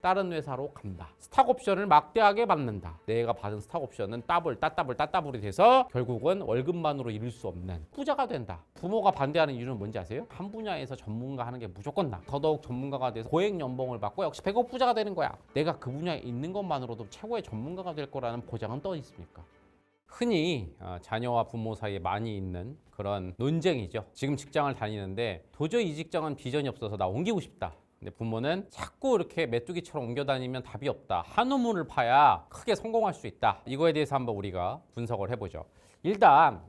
다른 회사로 간다. 스탁 옵션을 막대하게 받는다. 내가 받은 스탁 옵션은 따따블이 돼서 결국은 월급만으로 이룰 수 없는 부자가 된다. 부모가 반대하는 이유는 뭔지 아세요? 한 분야에서 전문가 하는 게 무조건 나. 더더욱 전문가가 돼서 고액 연봉을 받고 역시 100억 부자가 되는 거야. 내가 그 분야에 있는 것만으로도 최고의 전문가가 될 거라는 보장은 떠 있습니까? 흔히 자녀와 부모 사이에 많이 있는 그런 논쟁이죠. 지금 직장을 다니는데 도저히 이 직장은 비전이 없어서 나 옮기고 싶다. 근데 부모는 자꾸 이렇게 메뚜기처럼 옮겨 다니면 답이 없다. 한 우물을 파야 크게 성공할 수 있다. 이거에 대해서 한번 우리가 분석을 해보죠. 일단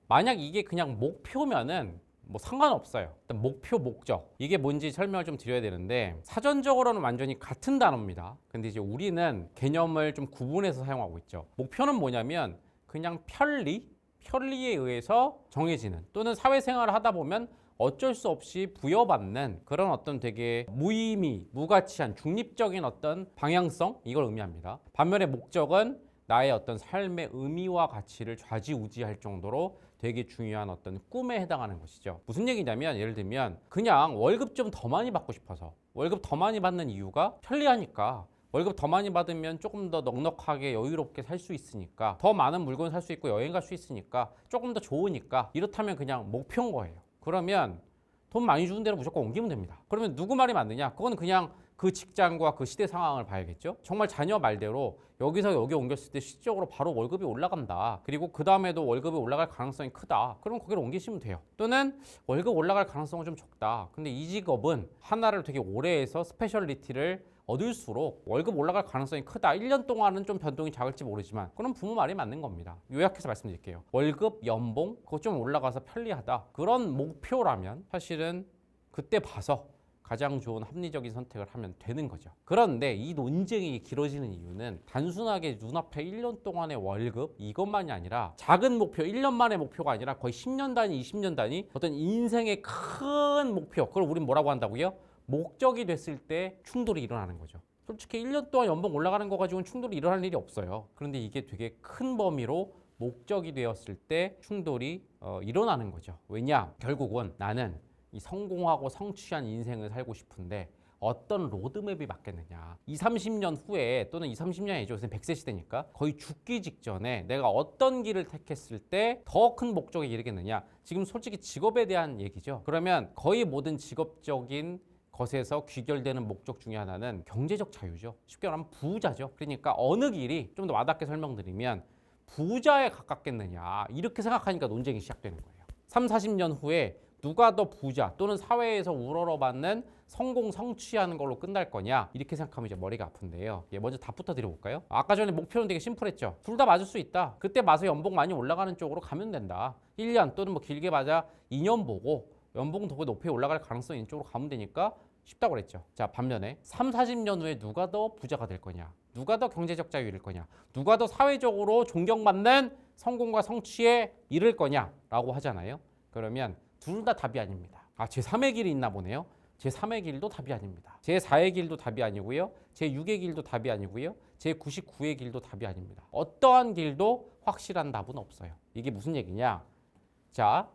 만약 이게 그냥 목표면은 뭐 상관없어요. 일단 목표, 목적 이게 뭔지 설명을 좀 드려야 되는데 사전적으로는 완전히 같은 단어입니다. 근데 이제 우리는 개념을 좀 구분해서 사용하고 있죠. 목표는 뭐냐면 그냥 편리에 의해서 정해지는 또는 사회생활을 하다 보면 어쩔 수 없이 부여받는 그런 어떤 되게 무의미, 무가치한 중립적인 어떤 방향성 이걸 의미합니다. 반면에 목적은 나의 어떤 삶의 의미와 가치를 좌지우지할 정도로 되게 중요한 어떤 꿈에 해당하는 것이죠. 무슨 얘기냐면 예를 들면 그냥 월급 좀 더 많이 받고 싶어서 월급 더 많이 받는 이유가 편리하니까 월급 더 많이 받으면 조금 더 넉넉하게 여유롭게 살 수 있으니까 더 많은 물건 살 수 있고 여행 갈 수 있으니까 조금 더 좋으니까 이렇다면 그냥 목표인 거예요. 그러면 돈 많이 주는 데로 무조건 옮기면 됩니다. 그러면 누구 말이 맞느냐? 그건 그냥 그 직장과 그 시대 상황을 봐야겠죠. 정말 자녀 말대로 여기서 여기 옮겼을 때 실질적으로 바로 월급이 올라간다. 그리고 그 다음에도 월급이 올라갈 가능성이 크다. 그럼 거기로 옮기시면 돼요. 또는 월급 올라갈 가능성은 좀 적다. 근데 이 직업은 하나를 되게 오래 해서 스페셜리티를 얻을수록 월급 올라갈 가능성이 크다. 1년 동안은 좀 변동이 작을지 모르지만 그럼 부모 말이 맞는 겁니다. 요약해서 말씀드릴게요. 월급, 연봉 그거 좀 올라가서 편리하다. 그런 목표라면 사실은 그때 봐서 가장 좋은 합리적인 선택을 하면 되는 거죠. 그런데 이 논쟁이 길어지는 이유는 단순하게 눈앞에 1년 동안의 월급 이것만이 아니라 작은 목표, 1년 만의 목표가 아니라 거의 10년 단위, 20년 단위 어떤 인생의 큰 목표 그걸 우린 뭐라고 한다고요? 목적이 됐을 때 충돌이 일어나는 거죠. 솔직히 1년 동안 연봉 올라가는 거 가지고는 충돌이 일어날 일이 없어요. 그런데 이게 되게 큰 범위로 목적이 되었을 때 충돌이 일어나는 거죠. 왜냐? 결국은 나는 이 성공하고 성취한 인생을 살고 싶은데 어떤 로드맵이 맞겠느냐. 20, 30년 후에 또는 20, 30년이 아니죠. 요새 100세 시대니까 거의 죽기 직전에 내가 어떤 길을 택했을 때 더 큰 목적에 이르겠느냐. 지금 솔직히 직업에 대한 얘기죠. 그러면 거의 모든 직업적인 것에서 귀결되는 목적 중에 하나는 경제적 자유죠. 쉽게 말하면 부자죠. 그러니까 어느 길이 좀 더 와닿게 설명드리면 부자에 가깝겠느냐 이렇게 생각하니까 논쟁이 시작되는 거예요. 3, 40년 후에 누가 더 부자 또는 사회에서 우러러받는 성공 성취하는 걸로 끝날 거냐 이렇게 생각하면 이제 머리가 아픈데요. 먼저 답부터 드려볼까요? 아까 전에 목표는 되게 심플했죠. 둘 다 맞을 수 있다. 그때 봐서 연봉 많이 올라가는 쪽으로 가면 된다. 1년 또는 뭐 길게 봐자 2년 보고 연봉 더 높이 올라갈 가능성이 있는 쪽으로 가면 되니까 쉽다고 그랬죠. 자, 반면에 3, 40년 후에 누가 더 부자가 될 거냐? 누가 더 경제적 자유를 이룰 거냐? 누가 더 사회적으로 존경받는 성공과 성취에 이를 거냐라고 하잖아요. 그러면 둘 다 답이 아닙니다. 제3의 길이 있나 보네요. 제3의 길도 답이 아닙니다. 제4의 길도 답이 아니고요. 제6의 길도 답이 아니고요. 제99의 길도 답이 아닙니다. 어떠한 길도 확실한 답은 없어요. 이게 무슨 얘기냐? 자,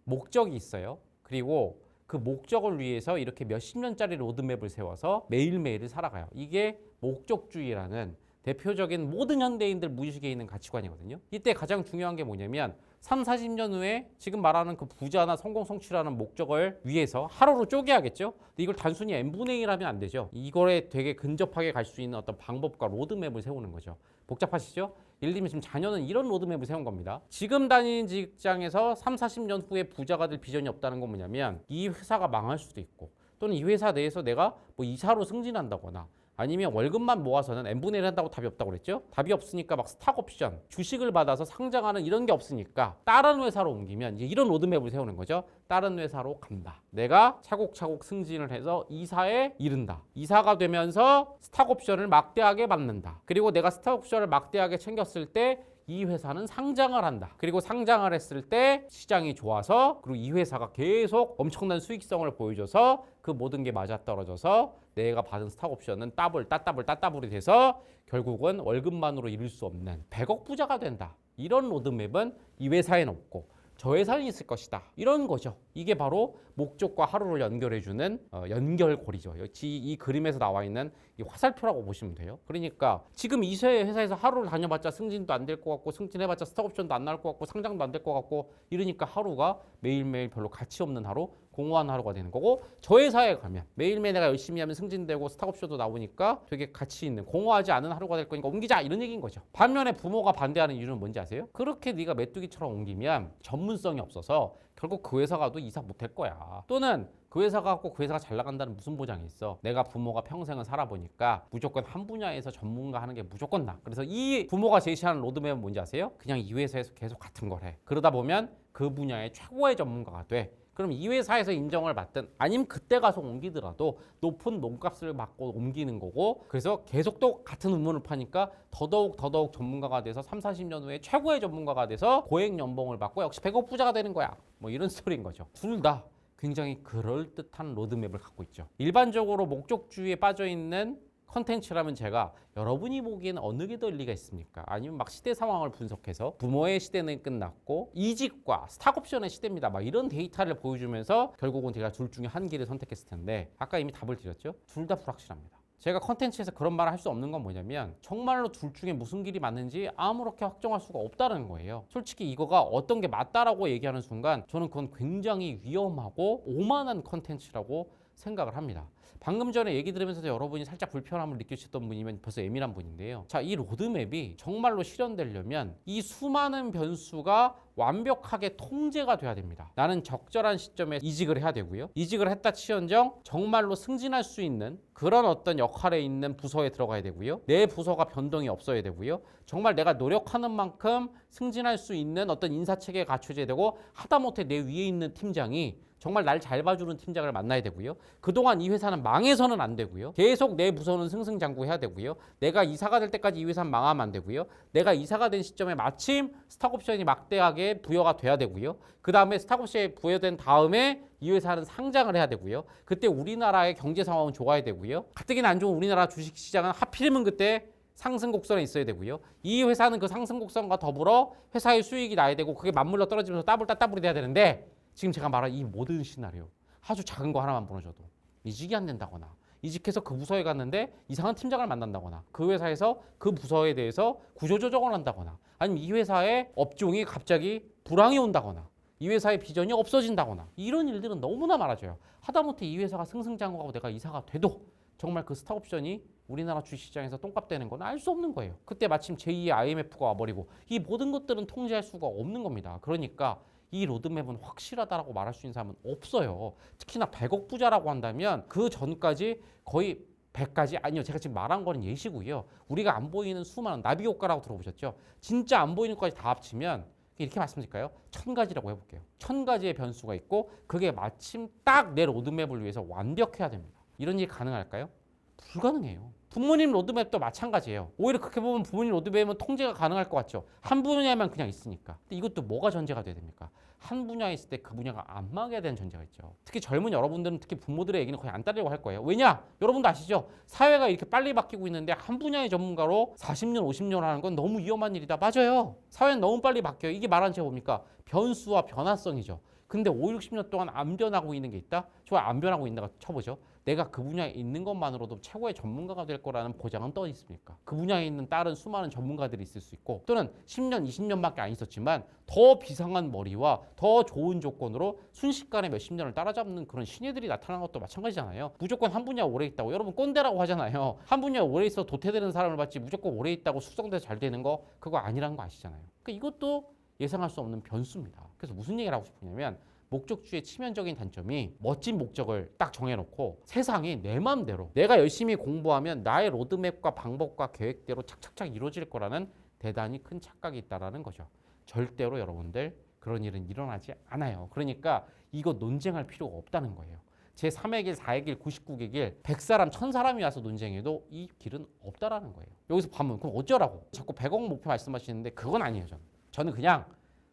목적이 있어요. 그리고 그 목적을 위해서 이렇게 몇십 년짜리 로드맵을 세워서 매일매일을 살아가요. 이게 목적주의라는 대표적인 모든 현대인들 무의식에 있는 가치관이거든요. 이때 가장 중요한 게 뭐냐면 3, 40년 후에 지금 말하는 그 부자나 성공 성취라는 목적을 위해서 하루로 쪼개야겠죠? 근데 이걸 단순히 n분의 1 하면 안 되죠. 이거에 되게 근접하게 갈 수 있는 어떤 방법과 로드맵을 세우는 거죠. 복잡하시죠? 예를 들면 지금 자녀는 이런 로드맵을 세운 겁니다. 지금 다니는 직장에서 3, 40년 후에 부자가 될 비전이 없다는 건 뭐냐면 이 회사가 망할 수도 있고 또는 이 회사 내에서 내가 뭐 이사로 승진한다거나 아니면 월급만 모아서는 n분의 1 한다고 답이 없다고 그랬죠? 답이 없으니까 막 스탁 옵션, 주식을 받아서 상장하는 이런 게 없으니까 다른 회사로 옮기면 이제 이런 로드맵을 세우는 거죠. 다른 회사로 간다. 내가 차곡차곡 승진을 해서 이사에 이른다. 이사가 되면서 스탁 옵션을 막대하게 받는다. 그리고 내가 스탁 옵션을 막대하게 챙겼을 때 이 회사는 상장을 한다. 그리고 상장을 했을 때 시장이 좋아서 그리고 이 회사가 계속 엄청난 수익성을 보여줘서 그 모든 게 맞아떨어져서 내가 받은 스탁 옵션은 따따블이 돼서 결국은 월급만으로 이룰 수 없는 100억 부자가 된다. 이런 로드맵은 이 회사에는 없고 저 회사에 있을 것이다. 이런 거죠. 이게 바로 목적과 하루를 연결해주는 연결고리죠. 이 그림에서 나와 있는 이 화살표라고 보시면 돼요. 그러니까 지금 이세 회사에서 하루를 다녀봤자 승진도 안 될 것 같고 승진해봤자 스톡옵션도 안 나올 것 같고 상장도 안 될 것 같고 이러니까 하루가 매일매일 별로 가치 없는 하루, 공허한 하루가 되는 거고 저 회사에 가면 매일매일 내가 열심히 하면 승진되고 스톡옵션도 나오니까 되게 가치 있는 공허하지 않은 하루가 될 거니까 옮기자 이런 얘기인 거죠. 반면에 부모가 반대하는 이유는 뭔지 아세요? 그렇게 네가 메뚜기처럼 옮기면 전문성이 없어서 결국 그 회사 가도 이사 못 할 거야. 또는 그 회사 가고 그 회사가 잘 나간다는 무슨 보장이 있어? 내가 부모가 평생을 살아보니까 무조건 한 분야에서 전문가 하는 게 무조건 나. 그래서 이 부모가 제시하는 로드맵은 뭔지 아세요? 그냥 이 회사에서 계속 같은 걸 해. 그러다 보면 그 분야의 최고의 전문가가 돼. 그럼 이 회사에서 인정을 받든 아니면 그때 가서 옮기더라도 높은 몸값을 받고 옮기는 거고 그래서 계속 또 같은 의문을 파니까 더더욱 전문가가 돼서 3, 40년 후에 최고의 전문가가 돼서 고액 연봉을 받고 역시 100억 부자가 되는 거야. 뭐 이런 스토리인 거죠. 둘 다 굉장히 그럴듯한 로드맵을 갖고 있죠. 일반적으로 목적주의에 빠져있는 컨텐츠라면 제가 여러분이 보기에는 어느 게 더 일리가 있습니까? 아니면 막 시대 상황을 분석해서 부모의 시대는 끝났고 이직과 스탁옵션의 시대입니다. 막 이런 데이터를 보여주면서 결국은 제가 둘 중에 한 길을 선택했을 텐데 아까 이미 답을 드렸죠? 둘 다 불확실합니다. 제가 컨텐츠에서 그런 말을 할 수 없는 건 뭐냐면 정말로 둘 중에 무슨 길이 맞는지 아무렇게 확정할 수가 없다는 거예요. 솔직히 이거가 어떤 게 맞다라고 얘기하는 순간 저는 그건 굉장히 위험하고 오만한 컨텐츠라고 생각을 합니다. 방금 전에 얘기 들으면서도 여러분이 살짝 불편함을 느끼셨던 분이면 벌써 예민한 분인데요. 자, 이 로드맵이 정말로 실현되려면 이 수많은 변수가 완벽하게 통제가 돼야 됩니다. 나는 적절한 시점에 이직을 해야 되고요. 이직을 했다 치언정 정말로 승진할 수 있는 그런 어떤 역할에 있는 부서에 들어가야 되고요. 내 부서가 변동이 없어야 되고요. 정말 내가 노력하는 만큼 승진할 수 있는 어떤 인사체계가 갖춰져야 되고 하다못해 내 위에 있는 팀장이 정말 날 잘 봐주는 팀장을 만나야 되고요. 그동안 이 회사는 망해서는 안 되고요. 계속 내 부서는 승승장구해야 되고요. 내가 이사가 될 때까지 이 회사는 망하면 안 되고요. 내가 이사가 된 시점에 마침 스탁옵션이 막대하게 부여가 돼야 되고요. 그 다음에 스탁옵션이 부여된 다음에 이 회사는 상장을 해야 되고요. 그때 우리나라의 경제 상황은 좋아야 되고요. 가뜩이나 안 좋은 우리나라 주식시장은 하필이면 그때 상승 곡선에 있어야 되고요. 이 회사는 그 상승 곡선과 더불어 회사의 수익이 나야 되고 그게 맞물려 떨어지면서 따블따블이 돼야 되는데 지금 제가 말한 이 모든 시나리오 아주 작은 거 하나만 무너져도 이직이 안 된다거나 이직해서 그 부서에 갔는데 이상한 팀장을 만난다거나 그 회사에서 그 부서에 대해서 구조조정을 한다거나 아니면 이 회사의 업종이 갑자기 불황이 온다거나 이 회사의 비전이 없어진다거나 이런 일들은 너무나 많아져요. 하다못해 이 회사가 승승장구하고 내가 이사가 돼도 정말 그 스탁옵션이 우리나라 주식시장에서 똥값 되는 건 알 수 없는 거예요. 그때 마침 제2의 IMF가 와버리고 이 모든 것들은 통제할 수가 없는 겁니다. 그러니까 이 로드맵은 확실하다라고 말할 수 있는 사람은 없어요. 특히나 100억 부자라고 한다면 그 전까지 거의 100가지 아니요 제가 지금 말한 거는 예시고요. 우리가 안 보이는 수많은 나비 효과라고 들어보셨죠? 진짜 안 보이는 것까지 다 합치면 이렇게 말씀드릴까요? 1000가지라고 해볼게요. 1000가지의 변수가 있고 그게 마침 딱 내 로드맵을 위해서 완벽해야 됩니다. 이런 일이 가능할까요? 불가능해요. 부모님 로드맵도 마찬가지예요. 오히려 그렇게 보면 부모님 로드맵은 통제가 가능할 것 같죠. 한 분야만 그냥 있으니까. 근데 이것도 뭐가 전제가 돼야 됩니까? 한 분야에 있을 때 그 분야가 안 망해야 되는 전제가 있죠. 특히 젊은 여러분들은 특히 부모들의 얘기는 거의 안 따르려고 할 거예요. 왜냐? 여러분도 아시죠? 사회가 이렇게 빨리 바뀌고 있는데 한 분야의 전문가로 40년, 50년 하는 건 너무 위험한 일이다. 맞아요. 사회는 너무 빨리 바뀌어요. 이게 말하는 제가 뭡니까? 변수와 변화성이죠. 근데 5, 60년 동안 안 변하고 있는 게 있다? 좋아, 안 변하고 있다가 쳐보죠. 내가 그 분야에 있는 것만으로도 최고의 전문가가 될 거라는 보장은 떠 있습니까? 그 분야에 있는 다른 수많은 전문가들이 있을 수 있고 또는 10년, 20년밖에 안 있었지만 더 비상한 머리와 더 좋은 조건으로 순식간에 몇십 년을 따라잡는 그런 신예들이 나타나는 것도 마찬가지잖아요. 무조건 한 분야에 오래 있다고 여러분 꼰대라고 하잖아요. 한 분야에 오래 있어 도태되는 사람을 봤지 무조건 오래 있다고 숙성돼서 잘 되는 거 그거 아니라는 거 아시잖아요. 그러니까 이것도 예상할 수 없는 변수입니다. 그래서 무슨 얘기를 하고 싶으냐면 목적주의 치명적인 단점이 멋진 목적을 딱 정해놓고 세상이 내 맘대로 내가 열심히 공부하면 나의 로드맵과 방법과 계획대로 착착착 이루어질 거라는 대단히 큰 착각이 있다는 거죠. 절대로 여러분들 그런 일은 일어나지 않아요. 그러니까 이거 논쟁할 필요가 없다는 거예요. 제3의 길, 4의 길, 99개 길 100사람, 1000사람이 와서 논쟁해도 이 길은 없다라는 거예요. 여기서 보면 그럼 어쩌라고? 자꾸 100억 목표 말씀하시는데 그건 아니에요. 저는 그냥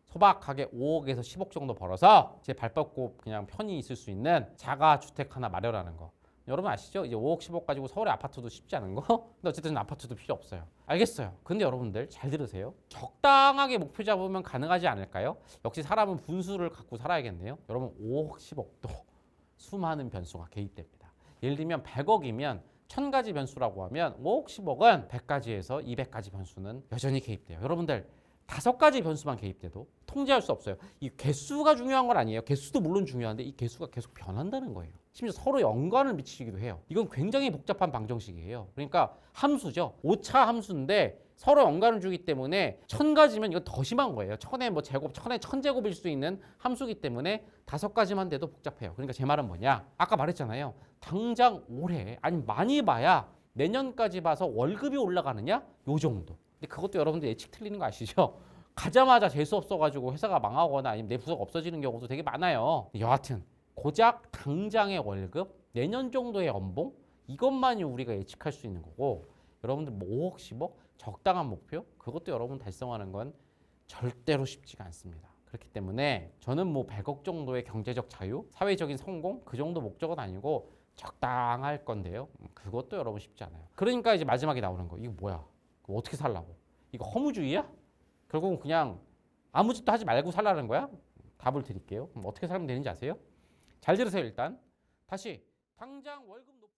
소박하게 5억에서 10억 정도 벌어서 제 발 뻗고 그냥 편히 있을 수 있는 자가 주택 하나 마련하는 거. 여러분 아시죠? 이제 5억 10억 가지고 서울에 아파트도 쉽지 않은 거. 근데 어쨌든 아파트도 필요 없어요. 알겠어요. 근데 여러분들 잘 들으세요. 적당하게 목표 잡으면 가능하지 않을까요? 역시 사람은 분수를 갖고 살아야겠네요. 여러분 5억 10억도 수많은 변수가 개입됩니다. 예를 들면 100억이면 1000가지 변수라고 하면 5억, 10억은 100가지에서 200가지 변수는 여전히 개입돼요. 여러분들 5가지 변수만 개입돼도 통제할 수 없어요. 이 개수가 중요한 건 아니에요. 개수도 물론 중요한데 이 개수가 계속 변한다는 거예요. 심지어 서로 연관을 미치기도 해요. 이건 굉장히 복잡한 방정식이에요. 그러니까 함수죠. 오차 함수인데 서로 연관을 주기 때문에 1000가지면 이건 더 심한 거예요. 1000의 뭐 제곱, 1000의 1000제곱일 수 있는 함수기 때문에 5가지만 돼도 복잡해요. 그러니까 제 말은 뭐냐? 아까 말했잖아요. 당장 올해 아니 많이 봐야 내년까지 봐서 월급이 올라가느냐? 요 정도. 근데 그것도 여러분들 예측 틀리는 거 아시죠? 가자마자 재수 없어가지고 회사가 망하거나 아니면 내 부서가 없어지는 경우도 되게 많아요. 여하튼 고작 당장의 월급, 내년 정도의 연봉 이것만이 우리가 예측할 수 있는 거고 여러분들 뭐 5억, 10억 적당한 목표 그것도 여러분 달성하는 건 절대로 쉽지가 않습니다. 그렇기 때문에 저는 뭐 100억 정도의 경제적 자유, 사회적인 성공 그 정도 목적은 아니고 적당할 건데요. 그것도 여러분 쉽지 않아요. 그러니까 이제 마지막에 나오는 거 이거 뭐야? 그거 어떻게 살라고? 이거 허무주의야? 결국은 그냥 아무 짓도 하지 말고 살라는 거야? 답을 드릴게요. 그럼 어떻게 살면 되는지 아세요? 잘 들으세요 일단. 다시 당장 월급 높